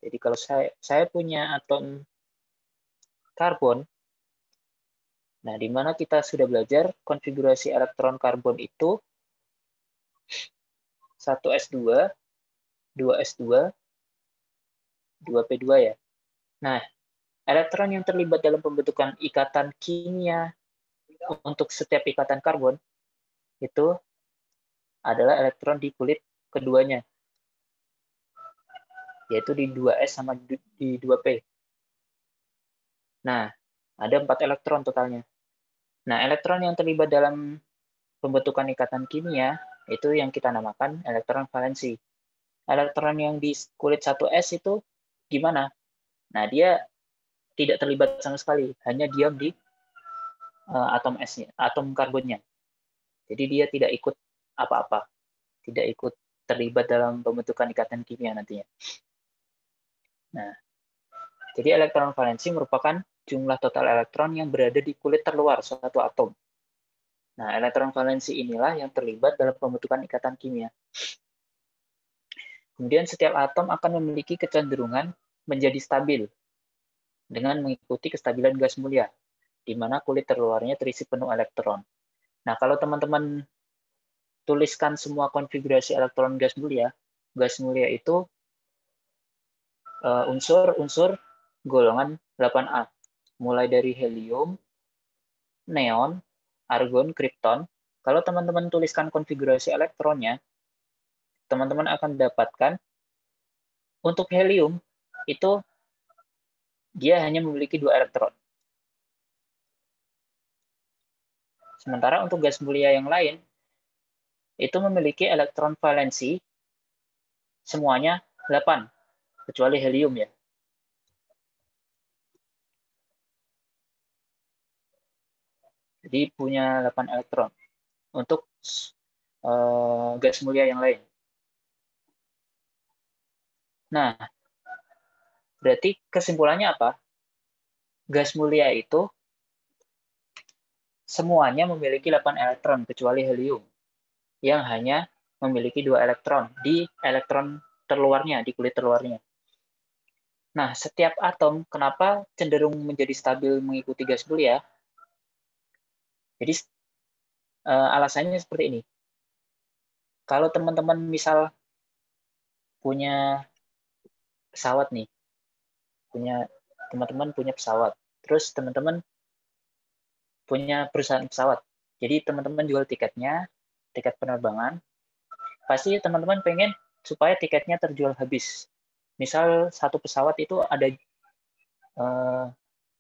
Jadi kalau saya punya atom karbon, nah di mana kita sudah belajar konfigurasi elektron karbon itu 1s2, 2s2, 2p2 ya. Nah, elektron yang terlibat dalam pembentukan ikatan kimia untuk setiap ikatan karbon itu adalah elektron di kulit keduanya, yaitu di 2s sama di 2p. Nah, ada 4 elektron totalnya. Nah, elektron yang terlibat dalam pembentukan ikatan kimia itu yang kita namakan elektron valensi. Elektron yang di kulit 1s itu gimana? Nah, dia tidak terlibat sama sekali, hanya diam di atom S-nya, atom karbonnya. Jadi dia tidak ikut apa-apa, tidak ikut terlibat dalam pembentukan ikatan kimia nantinya. Nah, jadi elektron valensi merupakan jumlah total elektron yang berada di kulit terluar suatu atom. Nah, elektron valensi inilah yang terlibat dalam pembentukan ikatan kimia. Kemudian setiap atom akan memiliki kecenderungan menjadi stabil dengan mengikuti kestabilan gas mulia, di mana kulit terluarnya terisi penuh elektron. Nah, kalau teman-teman tuliskan semua konfigurasi elektron gas mulia itu unsur-unsur golongan 8A, mulai dari helium, neon, argon, kripton. Kalau teman-teman tuliskan konfigurasi elektronnya, teman-teman akan dapatkan untuk helium itu dia hanya memiliki 2 elektron. Sementara untuk gas mulia yang lain, itu memiliki elektron valensi semuanya 8, kecuali helium ya. Jadi punya 8 elektron untuk gas mulia yang lain. Nah, berarti kesimpulannya apa? Gas mulia itu semuanya memiliki 8 elektron, kecuali helium, yang hanya memiliki 2 elektron di elektron terluarnya, di kulit terluarnya. Nah, setiap atom kenapa cenderung menjadi stabil mengikuti gas mulia? Jadi, alasannya seperti ini. Kalau teman-teman misal punya pesawat nih, teman-teman punya pesawat, terus teman-teman punya perusahaan pesawat. Jadi teman-teman jual tiketnya, tiket penerbangan, pasti teman-teman pengen supaya tiketnya terjual habis. Misal satu pesawat itu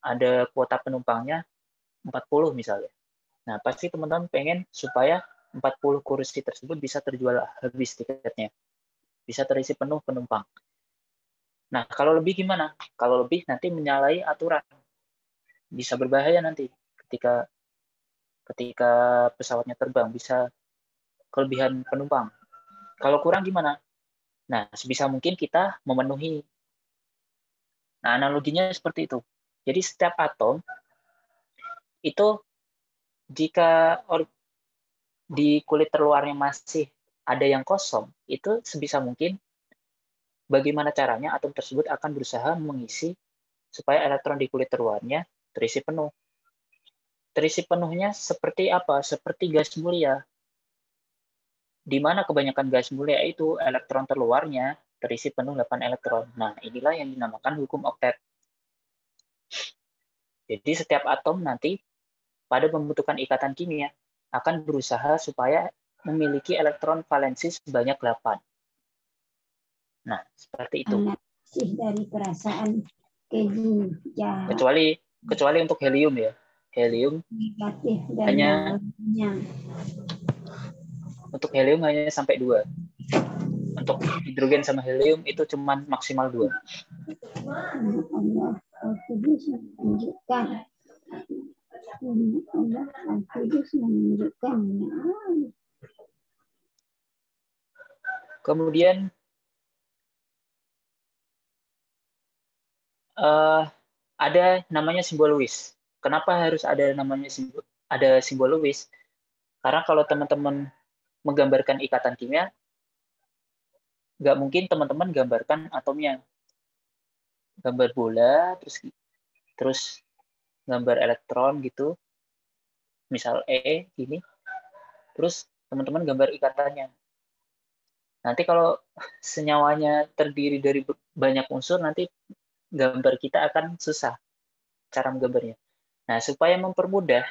ada kuota penumpangnya 40 misalnya. Nah, pasti teman-teman pengen supaya 40 kursi tersebut bisa terjual habis tiketnya. Bisa terisi penuh penumpang. Nah, kalau lebih gimana? Kalau lebih nanti menyalahi aturan. Bisa berbahaya nanti ketika pesawatnya terbang, bisa kelebihan penumpang. Kalau kurang gimana? Nah, sebisa mungkin kita memenuhi. Nah, analoginya seperti itu. Jadi setiap atom itu jika di kulit terluarnya masih ada yang kosong, itu sebisa mungkin bagaimana caranya atom tersebut akan berusaha mengisi supaya elektron di kulit terluarnya terisi penuh. Terisi penuhnya seperti apa? Seperti gas mulia. Di mana kebanyakan gas mulia itu elektron terluarnya terisi penuh 8 elektron. Nah, inilah yang dinamakan hukum oktet. Jadi setiap atom nanti pada pembentukan ikatan kimia akan berusaha supaya memiliki elektron valensi sebanyak 8. Nah, seperti itu. Analisis dari perasaan keji. Kecuali untuk helium ya. Helium negatif dan hanya yang untuk helium hanya sampai 2. Untuk hidrogen sama helium itu cuma maksimal 2. Allah Al-Qudus menunjukkan. Allah Al-Qudus menunjukkannya. Kemudian ada namanya simbol Lewis. Kenapa harus ada namanya simbol Lewis? Karena kalau teman-teman menggambarkan ikatan kimia, nggak mungkin teman-teman gambarkan atomnya. gambar bola, terus gambar elektron gitu, misal E gini, terus teman-teman gambar ikatannya. Nanti kalau senyawanya terdiri dari banyak unsur, nanti gambar kita akan susah cara menggambarnya. Nah, supaya mempermudah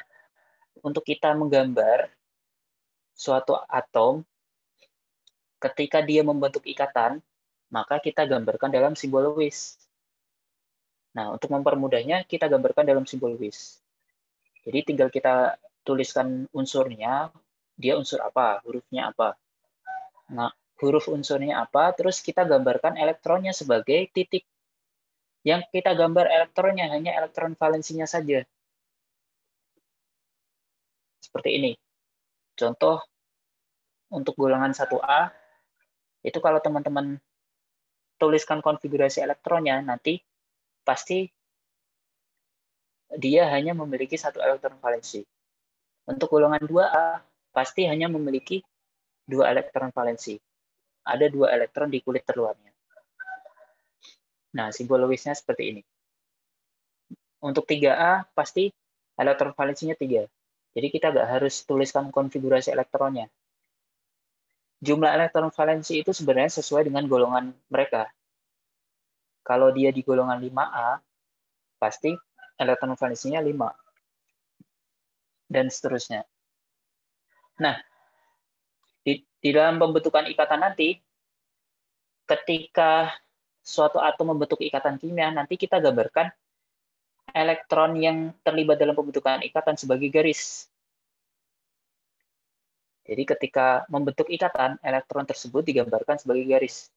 untuk kita menggambar suatu atom, ketika dia membentuk ikatan, maka kita gambarkan dalam simbol Lewis. Nah, untuk mempermudahnya, kita gambarkan dalam simbol Lewis. Jadi tinggal kita tuliskan unsurnya, dia unsur apa, hurufnya apa. Nah, huruf unsurnya apa, terus kita gambarkan elektronnya sebagai titik. Yang kita gambar elektronnya hanya elektron valensinya saja. Seperti ini. Contoh, untuk golongan 1A, itu kalau teman-teman tuliskan konfigurasi elektronnya, nanti pasti dia hanya memiliki satu elektron valensi. Untuk golongan 2A, pasti hanya memiliki 2 elektron valensi. Ada 2 elektron di kulit terluarnya. Nah, simbol Lewisnya seperti ini. Untuk 3A, pasti elektron valensinya 3. Jadi kita nggak harus tuliskan konfigurasi elektronnya. Jumlah elektron valensi itu sebenarnya sesuai dengan golongan mereka. Kalau dia di golongan 5A, pasti elektron valensinya 5. Dan seterusnya. Nah, di dalam pembentukan ikatan nanti, ketika suatu atom membentuk ikatan kimia, nanti kita gambarkan elektron yang terlibat dalam pembentukan ikatan sebagai garis. Jadi ketika membentuk ikatan, elektron tersebut digambarkan sebagai garis.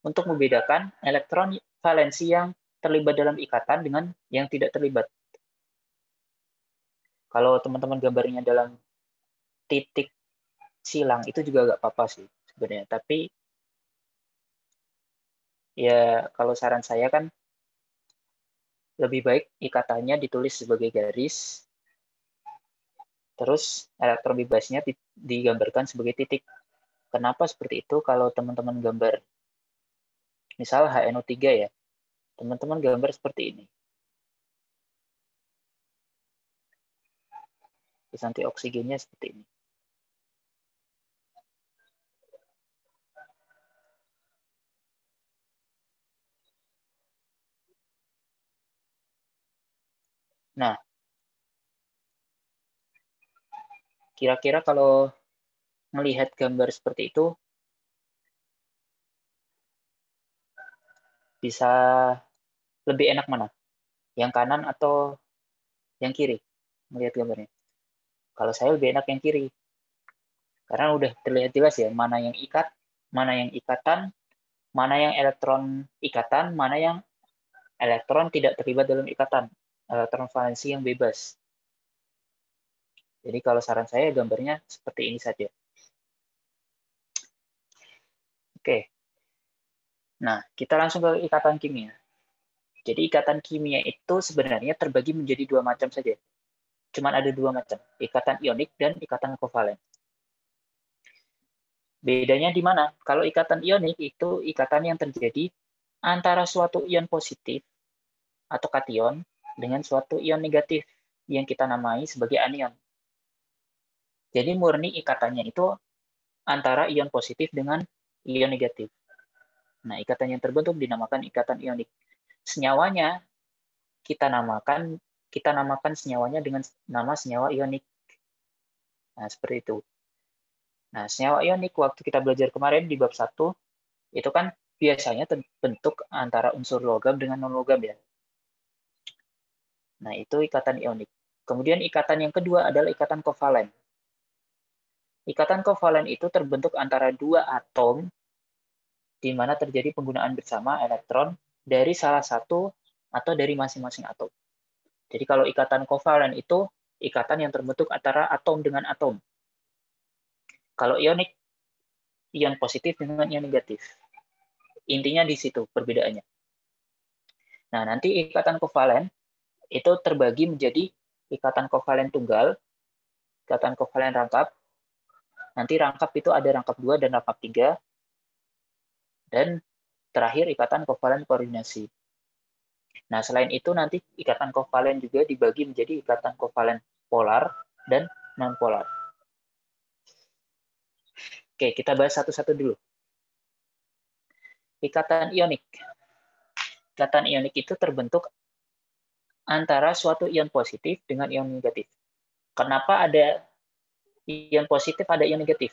Untuk membedakan elektron valensi yang terlibat dalam ikatan dengan yang tidak terlibat. Kalau teman-teman gambarnya dalam titik silang, itu juga nggak apa-apa sih sebenarnya. Tapi ya kalau saran saya kan lebih baik ikatannya ditulis sebagai garis, terus elektron bebasnya digambarkan sebagai titik. Kenapa seperti itu? Kalau teman-teman gambar, misal HNO3 ya, teman-teman gambar seperti ini. Terus nanti oksigennya seperti ini. Nah, kira-kira kalau melihat gambar seperti itu, bisa lebih enak mana? Yang kanan atau yang kiri? Melihat gambarnya. Kalau saya lebih enak yang kiri. Karena udah terlihat jelas ya, mana yang ikat, mana yang ikatan, mana yang elektron ikatan, mana yang elektron tidak terlibat dalam ikatan. Elektron valensi yang bebas. Jadi kalau saran saya gambarnya seperti ini saja. Oke. Nah, kita langsung ke ikatan kimia. Jadi ikatan kimia itu sebenarnya terbagi menjadi 2 macam saja. Cuman ada 2 macam, ikatan ionik dan ikatan kovalen. Bedanya di mana? Kalau ikatan ionik itu ikatan yang terjadi antara suatu ion positif atau kation dengan suatu ion negatif yang kita namai sebagai anion. Jadi murni ikatannya itu antara ion positif dengan ion negatif. Nah, ikatan yang terbentuk dinamakan ikatan ionik. Senyawanya kita namakan senyawanya dengan nama senyawa ionik. Nah, seperti itu. Nah, senyawa ionik waktu kita belajar kemarin di bab 1, itu kan biasanya terbentuk antara unsur logam dengan non-logam ya. Nah, itu ikatan ionik. Kemudian ikatan yang kedua adalah ikatan kovalen. Ikatan kovalen itu terbentuk antara 2 atom di mana terjadi penggunaan bersama elektron dari salah satu atau dari masing-masing atom. Jadi kalau ikatan kovalen itu ikatan yang terbentuk antara atom dengan atom. Kalau ionik, ion positif dengan ion negatif. Intinya di situ perbedaannya. Nah, nanti ikatan kovalen itu terbagi menjadi ikatan kovalen tunggal, ikatan kovalen rangkap. Nanti rangkap itu ada rangkap 2 dan rangkap 3. Dan terakhir ikatan kovalen koordinasi. Nah, selain itu nanti ikatan kovalen juga dibagi menjadi ikatan kovalen polar dan non-polar. Oke, kita bahas satu-satu dulu. Ikatan ionik. Ikatan ionik itu terbentuk antara suatu ion positif dengan ion negatif. Kenapa ada ion positif, ada ion negatif?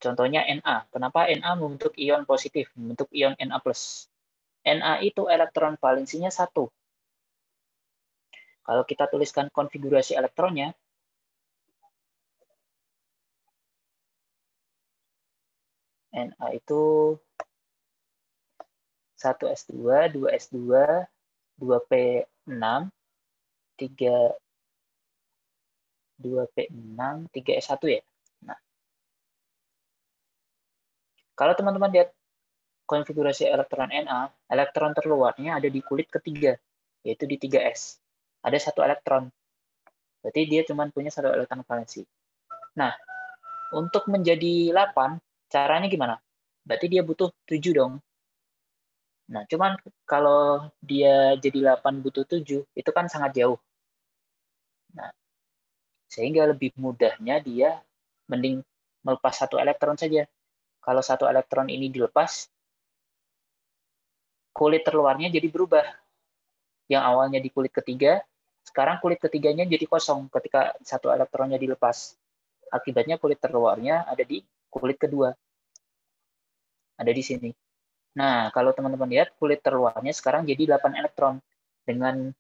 Contohnya Na. Kenapa Na membentuk ion positif, membentuk ion Na+. Na itu elektron valensinya 1. Kalau kita tuliskan konfigurasi elektronnya, Na itu 1s2, 2s2, 2p6, 2p6, 3s1 ya. Nah, kalau teman-teman lihat konfigurasi elektron Na, elektron terluarnya ada di kulit ketiga, yaitu di 3s. Ada 1 elektron. Berarti dia cuma punya 1 elektron valensi. Nah, untuk menjadi 8, caranya gimana? Berarti dia butuh 7 dong. Nah, cuman kalau dia jadi 8 butuh 7, itu kan sangat jauh. Nah, sehingga lebih mudahnya dia mending melepas 1 elektron saja. Kalau 1 elektron ini dilepas, kulit terluarnya jadi berubah. Yang awalnya di kulit ketiga, sekarang kulit ketiganya jadi kosong ketika 1 elektronnya dilepas. Akibatnya kulit terluarnya ada di kulit kedua. Ada di sini. Nah, kalau teman-teman lihat, kulit terluarnya sekarang jadi 8 elektron. Dengan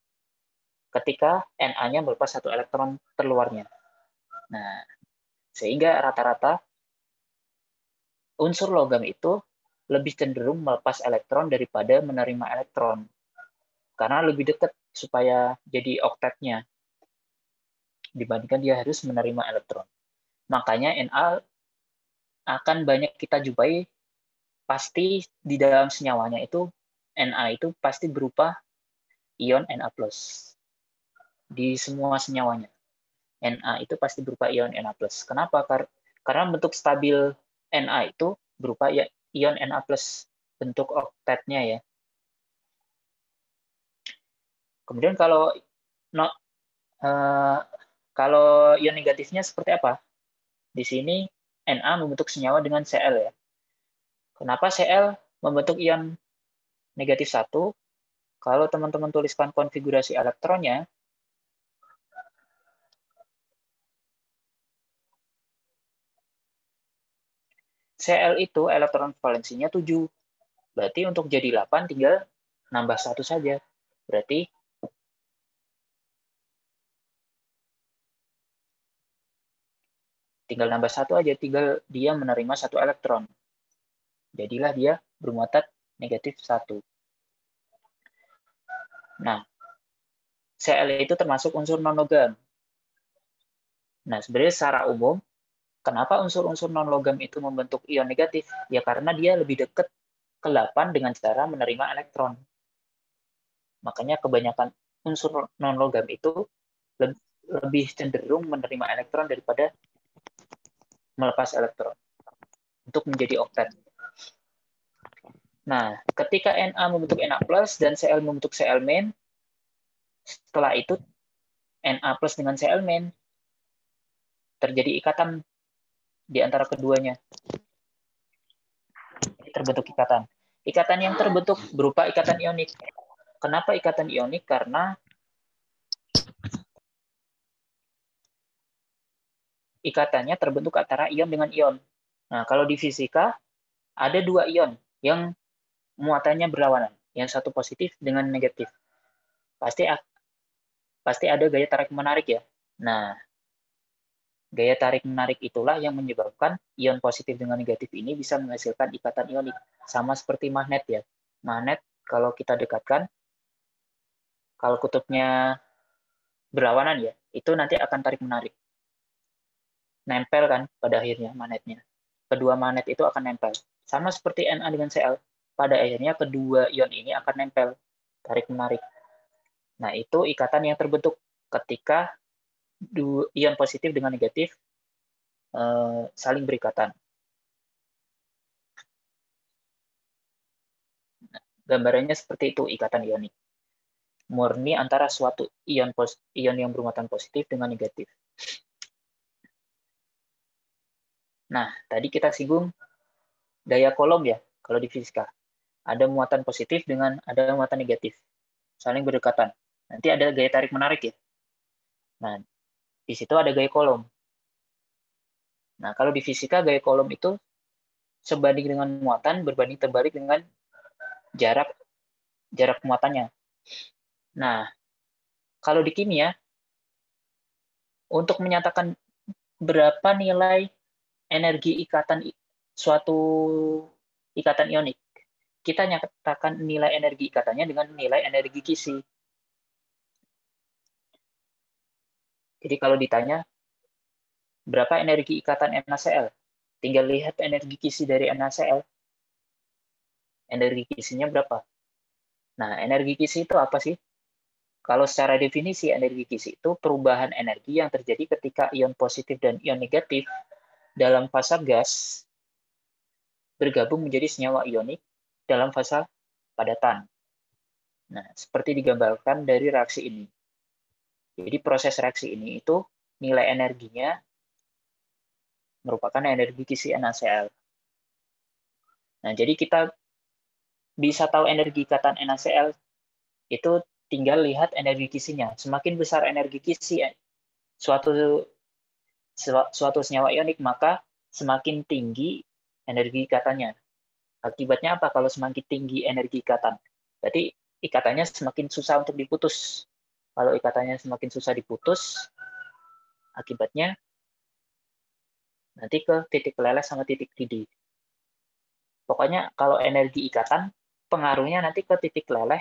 ketika Na-nya melepas 1 elektron terluarnya. Nah, sehingga rata-rata unsur logam itu lebih cenderung melepas elektron daripada menerima elektron. Karena lebih dekat supaya jadi oktetnya. Dibandingkan dia harus menerima elektron. Makanya Na akan banyak kita jumpai pasti di dalam senyawanya itu Na itu pasti berupa ion Na+. Di semua senyawanya. Na itu pasti berupa ion Na+. Kenapa? Karena bentuk stabil Na itu berupa ion Na+, bentuk oktetnya ya. Kemudian kalau ion negatifnya seperti apa? Di sini Na membentuk senyawa dengan Cl ya. Kenapa Cl membentuk ion negatif 1? Kalau teman-teman tuliskan konfigurasi elektronnya, Cl itu elektron valensinya 7. Berarti untuk jadi 8 tinggal nambah 1 saja. Berarti tinggal nambah 1 aja, tinggal dia menerima 1 elektron. Jadilah dia bermuatan negatif 1. Nah, Cl itu termasuk unsur non-logam. Nah, sebenarnya secara umum, kenapa unsur-unsur non-logam itu membentuk ion negatif? Ya karena dia lebih dekat ke 8 dengan cara menerima elektron. Makanya kebanyakan unsur non-logam itu lebih cenderung menerima elektron daripada melepas elektron untuk menjadi oktet. Nah, ketika Na membentuk Na+, dan Cl membentuk Cl-, setelah itu Na+ dengan Cl- terjadi ikatan di antara keduanya. Ini terbentuk ikatan. Ikatan yang terbentuk berupa ikatan ionik. Kenapa ikatan ionik? Karena ikatannya terbentuk antara ion dengan ion. Nah, kalau di fisika, ada 2 ion yang muatannya berlawanan. Yang satu positif dengan negatif. Pasti ada gaya tarik-menarik ya. Nah, gaya tarik-menarik itulah yang menyebabkan ion positif dengan negatif ini bisa menghasilkan ikatan ionik. Sama seperti magnet ya. Magnet, kalau kita dekatkan, kalau kutubnya berlawanan ya, itu nanti akan tarik-menarik. Nempel kan pada akhirnya magnetnya. Kedua magnet itu akan nempel. Sama seperti Na dengan Cl. Pada akhirnya kedua ion ini akan nempel, tarik-menarik. Nah, itu ikatan yang terbentuk ketika ion positif dengan negatif saling berikatan. Gambarannya seperti itu ikatan ionik. Murni antara suatu ion yang bermuatan positif dengan negatif. Nah, tadi kita singgung daya Coulomb ya, kalau di fisika. Ada muatan positif dengan ada muatan negatif. Saling berdekatan. Nanti ada gaya tarik menarik ya. Nah, di situ ada gaya Coulomb. Nah, kalau di fisika gaya Coulomb itu sebanding dengan muatan berbanding terbalik dengan jarak muatannya. Nah, kalau di kimia, untuk menyatakan berapa nilai energi ikatan suatu ikatan ionik, kita nyatakan nilai energi ikatannya dengan nilai energi kisi. Jadi kalau ditanya, berapa energi ikatan NaCl? Tinggal lihat energi kisi dari NaCl. Energi kisinya berapa? Nah, energi kisi itu apa sih? Kalau secara definisi, energi kisi itu perubahan energi yang terjadi ketika ion positif dan ion negatif dalam fasa gas bergabung menjadi senyawa ionik dalam fasa padatan. Nah, seperti digambarkan dari reaksi ini. Jadi proses reaksi ini itu nilai energinya merupakan energi kisi NaCl. Nah, jadi kita bisa tahu energi ikatan NaCl itu tinggal lihat energi kisinya. Semakin besar energi kisi suatu senyawa ionik, maka semakin tinggi energi ikatannya. Akibatnya apa kalau semakin tinggi energi ikatan? Berarti ikatannya semakin susah untuk diputus. Kalau ikatannya semakin susah diputus, akibatnya nanti ke titik meleleh sama titik didih. Pokoknya kalau energi ikatan, pengaruhnya nanti ke titik leleh